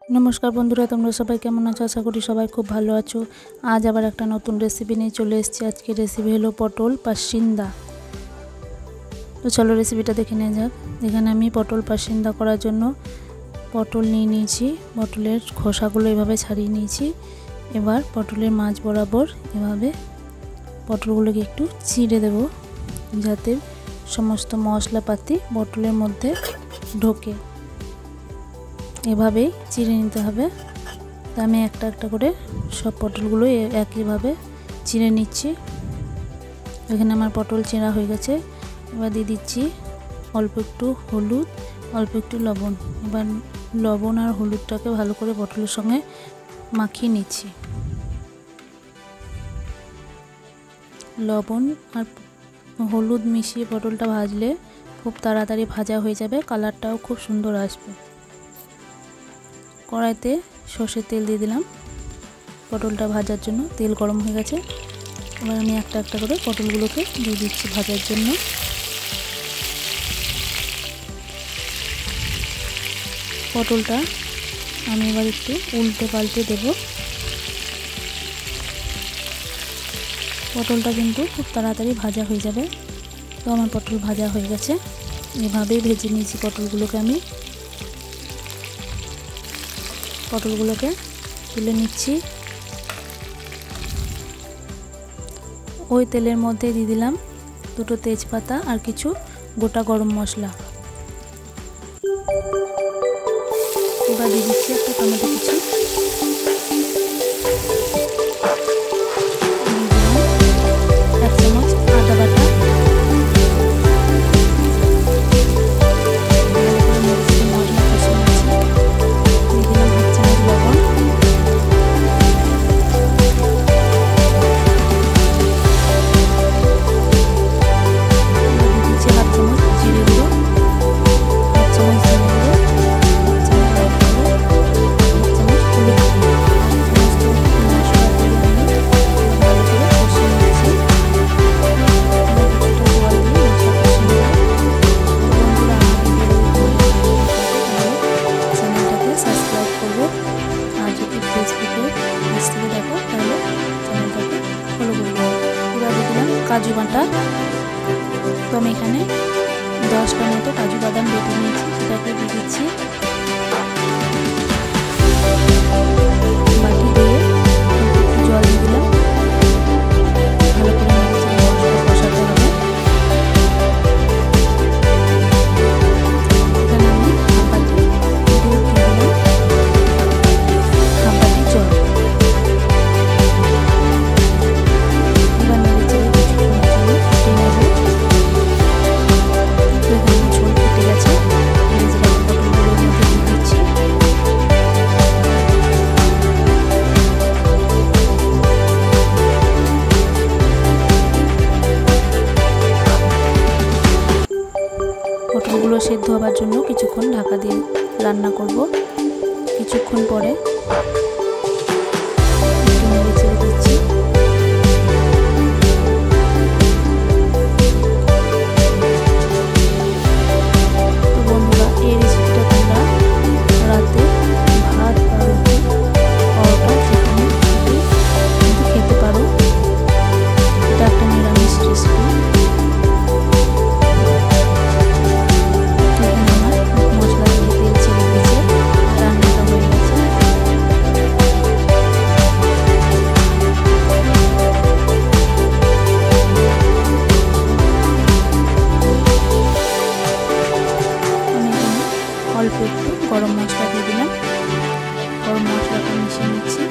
नमस्कार बंधुरा तुम्हारा सबाई केमन आछो आशा करी सबाई खूब भालो आछो। आज आबार एक नतून रेसिपि निये चले एसेछि। आजके रेसिपि हलो पटल पासिंदा। तो चलो रेसिपिटा देखे नेওয়া যাক। एखाने आमी पटल पासिंदा करार जोन्नो पटल निये निয়েছি। पटलेर खोसागुलो एभाবে ছাড়িয়ে নিয়েছি। এবার পটলের মাঝ বরাবর এভাবে পটলগুলোকে একটু চিড়ে দেব যাতে সমস্ত মশলাপাতি পটলের মধ্যে ঢোকে। এভাবেই চিড়ে নিতে হবে। তো আমি একটা একটা করে সব পটলগুলো একইভাবে চিড়ে নিচ্ছি। এখানে আমার পটল চিড়া হয়ে গেছে। এবার দিয়ে দিচ্ছি অল্প একটু হলুদ, অল্প একটু লবণ। এবার লবণ আর হলুদটাকে ভালো করে পটলের সঙ্গে মাখিয়ে নিচ্ছি। লবণ আর হলুদ মিশিয়ে পটলটা ভাজলে খুব তাড়াতাড়ি ভাজা হয়ে যাবে, কালারটাও খুব সুন্দর আসবে। কড়াইতে সরষের তেল দিয়ে দিলাম পটলটা ভাজার জন্য। তেল গরম হয়ে গেছে। এবার আমি একটা একটা করে পটলগুলোকে দিয়ে দিচ্ছি ভাজার জন্য। পটলটা আমি এবার একটু উল্টে পাল্টে দেব। পটলটা কিন্তু খুব তাড়াতাড়ি ভাজা হয়ে যাবে। তো আমার পটল ভাজা হয়ে গেছে। এভাবেই ভেজে নিয়েছি পটলগুলোকে। আমি পটলগুলোকে তুলে নিচ্ছি। ওই তেলের মধ্যে দিয়ে দিলাম দুটো তেজপাতা আর কিছু গোটা গরম মশলা। এবার দিয়ে দিচ্ছি একটা টমেটো কুচি, এক চামচ আদা বাটা, কাজু বাটা। তো আমি এখানে 10টা মতো কাজু বাদাম বেটে নিয়েছি, সেটাকে দিয়ে দিচ্ছি। বাটি দিয়ে একটু জল দিয়ে দিলাম। ভালো করে মশলা কষাতে হবে। এখানে আমি হাফ বাটি দুধ দিয়ে দিলাম, হাফ বাটি জল। পটলগুলো সেদ্ধ হবার জন্য কিছুক্ষণ ঢাকা দিয়ে রান্না করব। কিছুক্ষণ পরে নেড়ে চেড়ে দিচ্ছি। তো বন্ধুরা, এই রেসিপিটা তোমরা রাতে ভাত বা রুটি পরোটা যেখানে কিন্তু খেতে পারো। এটা একটা নিরামিষ রেসিপি। অল্প একটু গরম মশলা দিয়ে দিলাম। গরম মশলাটা মিশিয়ে নিচ্ছি।